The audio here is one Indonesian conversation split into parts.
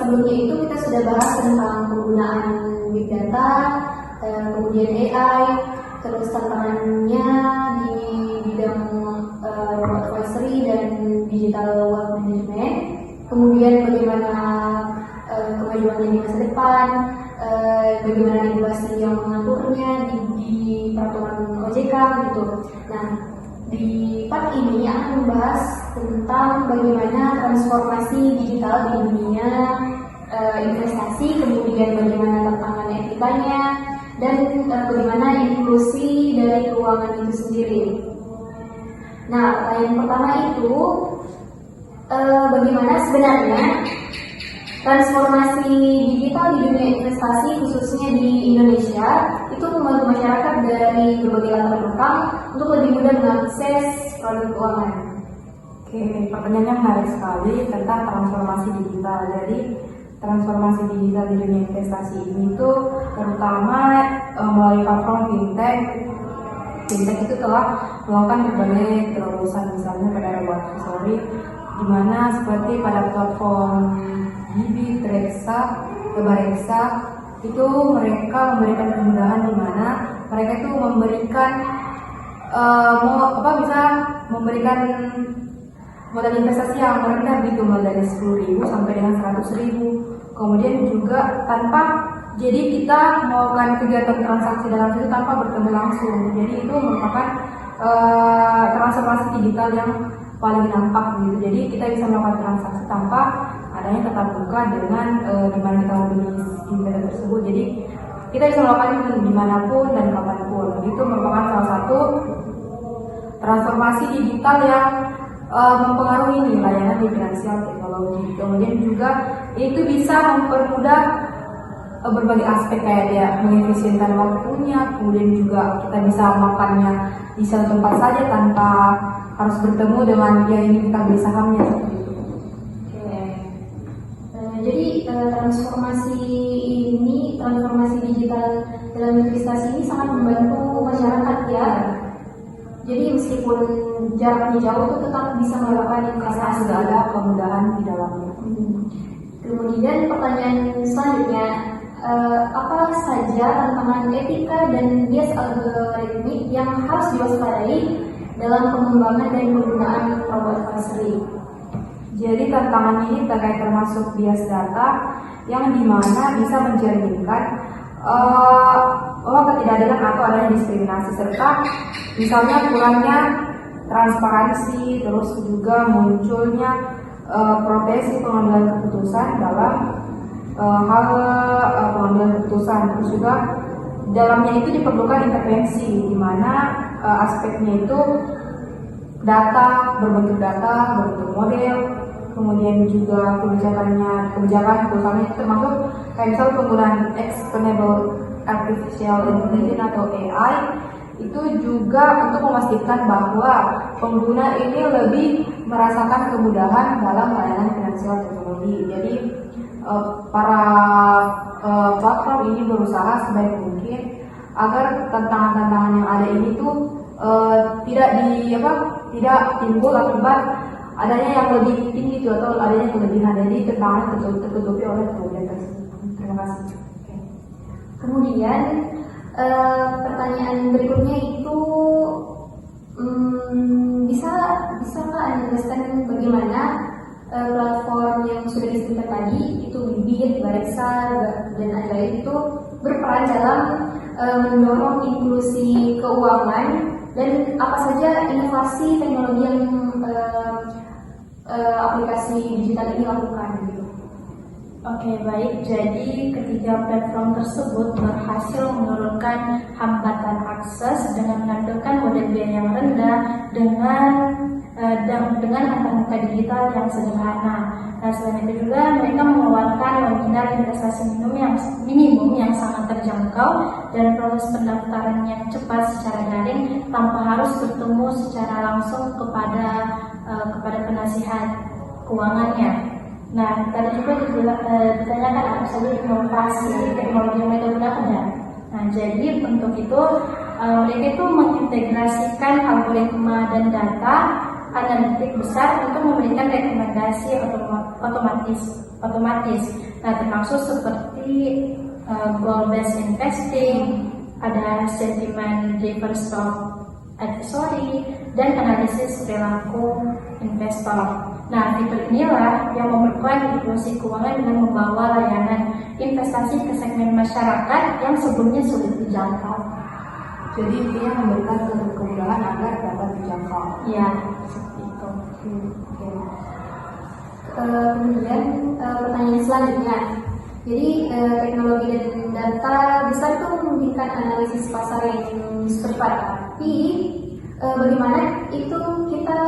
sebelumnya itu kita sudah bahas tentang penggunaan big data, kemudian AI, terus tantangannya di bidang robot advisory dan digital wealth management, kemudian bagaimana kemajuannya di masa depan, bagaimana regulasi yang mengaturnya di peraturan OJK gitu. Nah, di part ini akan membahas tentang bagaimana transformasi digital di dunia investasi, kemudian bagaimana tantangan etikanya, dan bagaimana inklusi dari keuangan itu sendiri. Nah, yang pertama itu bagaimana sebenarnya transformasi digital di dunia investasi khususnya di Indonesia itu membantu masyarakat dari berbagai latar belakang untuk lebih mudah mengakses produk keuangan. Oke, pertanyaannya menarik sekali tentang transformasi digital. Jadi transformasi digital di dunia investasi ini itu terutama melalui platform fintech. Fintech itu telah melakukan berbagai terobosan, misalnya pada robot advisory, di mana seperti pada platform Bibit, Bareksa itu mereka memberikan kemudahan di mana mereka itu memberikan bisa memberikan modal investasi yang rendah gitu, mulai dari 10.000 sampai dengan 100.000. Kemudian juga jadi kita melakukan kegiatan transaksi dalam itu tanpa bertemu langsung. Jadi itu merupakan transformasi digital yang paling nampak gitu. Jadi kita bisa melakukan transaksi tanpa adanya tatap muka dengan dimana kita membeli internet tersebut. Jadi kita bisa melakukan itu dimanapun dan kapanpun. Itu merupakan salah satu transformasi digital yang mempengaruhi layanan di finansial teknologi. Kemudian juga itu bisa mempermudah berbagai aspek, kayak dia mengefisienkan waktunya, kemudian juga kita bisa makannya di satu tempat saja tanpa harus bertemu dengan dia ini kita beli sahamnya seperti itu. Oke. Jadi transformasi digital dalam investasi ini sangat membantu masyarakat ya. Jadi meskipun jaraknya jauh itu tetap bisa melakukan investasi. Sudah ada kemudahan di dalamnya. Kemudian pertanyaan selanjutnya, apa saja tantangan etika dan bias algoritmik yang harus diwaspadai dalam pengembangan dan penggunaan robot advisory? Jadi tantangan ini termasuk bias data yang dimana bisa mencerminkan ketidakadilan atau adanya diskriminasi, serta misalnya kurangnya transparansi, terus juga munculnya proteksi pengambilan keputusan dalam hal pengambilan keputusan. Terus juga dalamnya itu diperlukan intervensi, di mana aspeknya itu berbentuk model, kemudian juga kebijakan perusahaan itu termasuk kayak misal penggunaan explainable artificial intelligence atau AI, itu juga untuk memastikan bahwa pengguna ini lebih merasakan kemudahan dalam layanan finansial teknologi. Jadi para platform ini berusaha sebaik mungkin agar tantangan-tantangan yang ada ini tuh tidak timbul akibat adanya yang lebih tinggi itu atau adanya kelebihan. Jadi tantangan tertutupi oleh kemudian tersebut. Terima kasih. Kemudian pertanyaan berikutnya itu bisa nggak Anda jelaskan bagaimana platform yang sudah disebutkan tadi itu Bibit, Bareksa dan lain-lain itu berperan dalam mendorong inklusi keuangan, dan apa saja inovasi teknologi yang aplikasi digital ini lakukan gitu. Oke, baik. Jadi ketiga platform tersebut berhasil menurunkan hambatan akses dengan menampilkan model biaya yang rendah dengan angka digital yang sederhana. Nah, selain itu juga mereka mengeluarkan nominal investasi minimum yang sangat terjangkau dan proses pendaftaran yang cepat secara daring tanpa harus bertemu secara langsung kepada penasihat keuangannya. Nah, tadi juga ditanyakan apa saja inovasi teknologi yang mereka gunakan. Nah, jadi untuk itu mereka itu mengintegrasikan algoritma dan data analitik besar untuk memberikan rekomendasi otomatis. Nah, termasuk seperti goal based investing, ada sentiment driven stock advisory, dan analisis perilaku investor. Nah, fitur inilah yang memperkuat inklusi keuangan dengan membawa layanan investasi ke segmen masyarakat yang sebelumnya sulit dijangkau. Jadi intinya memberikan kemudahan agar dapat dijangkau. Ya, seperti itu. Oke. Kemudian pertanyaan selanjutnya. Jadi teknologi dan data bisa tuh memungkinkan analisis pasar yang cepat, tapi bagaimana itu kita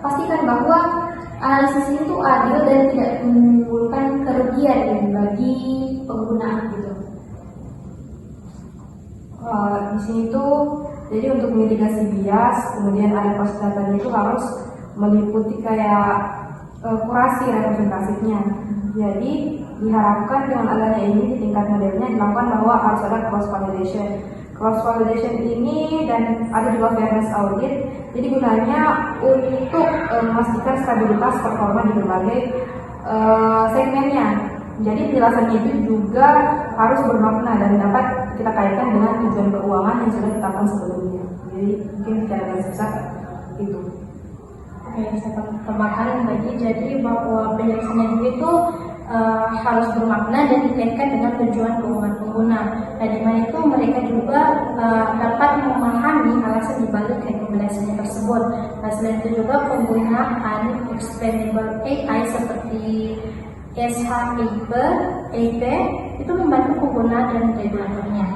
pastikan bahwa analisis ini tuh adil dan tidak menimbulkan kerugian bagi pengguna gitu. Di sini tuh jadi untuk mitigasi bias, kemudian ada proses datanya itu harus meliputi kayak kurasi representatifnya. Jadi diharapkan dengan adanya ini di tingkat modelnya dilakukan bahwa harus ada cross validation. Cross validation ini dan ada juga fairness audit. Jadi gunanya untuk memastikan stabilitas performa di berbagai segmennya. Jadi penjelasannya itu juga harus bermakna dan dapat kita kaitkan dengan tujuan keuangan yang sudah ditetapkan sebelumnya. Jadi mungkin secara garis besar itu. Oke, saya tambahkan lagi. Jadi bahwa penjelasannya itu harus bermakna dan dikaitkan dengan tujuan keuangan pengguna. Nah, di mana itu mereka juga dapat memahami alasan dibalik rekomendasinya tersebut. Nah, selain itu juga penggunaan explainable AI seperti SHIP itu membantu pengguna dan regulatornya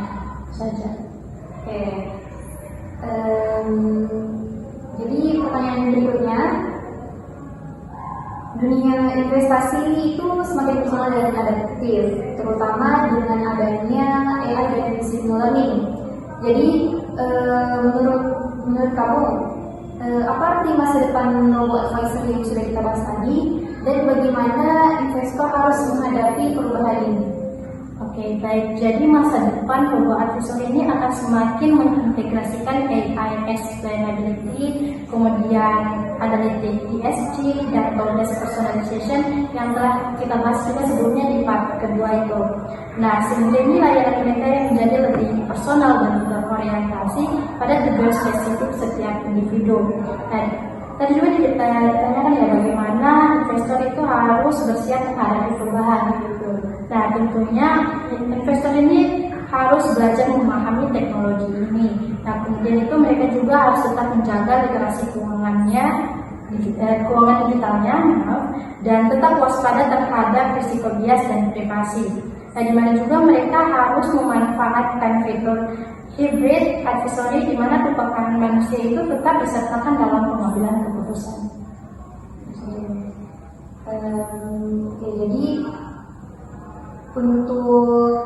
saja. Oke. Jadi pertanyaan berikutnya, dunia investasi itu semakin personal dan adaptif, terutama dengan adanya AI dan machine learning. Jadi menurut kamu apa arti masa depan robo-advisor yang sudah kita bahas tadi, dan bagaimana investor harus menghadapi perubahan ini? Oke, baik. Jadi masa depan robo-advisor ini akan semakin mengintegrasikan AI explainability, kemudian analytic ESG, dan knowledge personalization yang telah kita bahas juga sebelumnya di part kedua itu. Nah, sehingga ini layanan mereka yang menjadi lebih personal dan berorientasi pada tujuan spesifik setiap individu. Dan tadi juga ditanyakan ya bagaimana investor itu harus bersiap menghadapi perubahan gitu. Nah, tentunya investor ini harus belajar memahami teknologi ini. Nah, kemudian itu mereka juga harus tetap menjaga literasi keuangannya, keuangan digitalnya, dan tetap waspada terhadap risiko bias dan privasi. Nah, di mana juga mereka harus memanfaatkan fitur hybrid advisory di mana kepekaan manusia itu tetap disertakan dalam pengambilan keputusan. Jadi untuk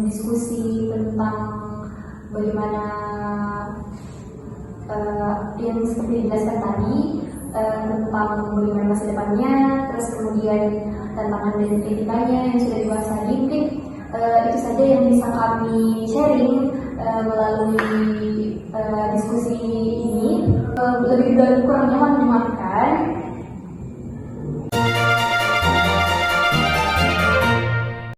diskusi tentang bagaimana yang seperti dijelaskan tadi tentang bagaimana masa depannya, terus kemudian tantangan dan kritikanya yang sudah dibahas tadi, mungkin itu saja yang bisa kami sharing melalui diskusi ini. Lebih dan kurangnya mohon dimaafkan.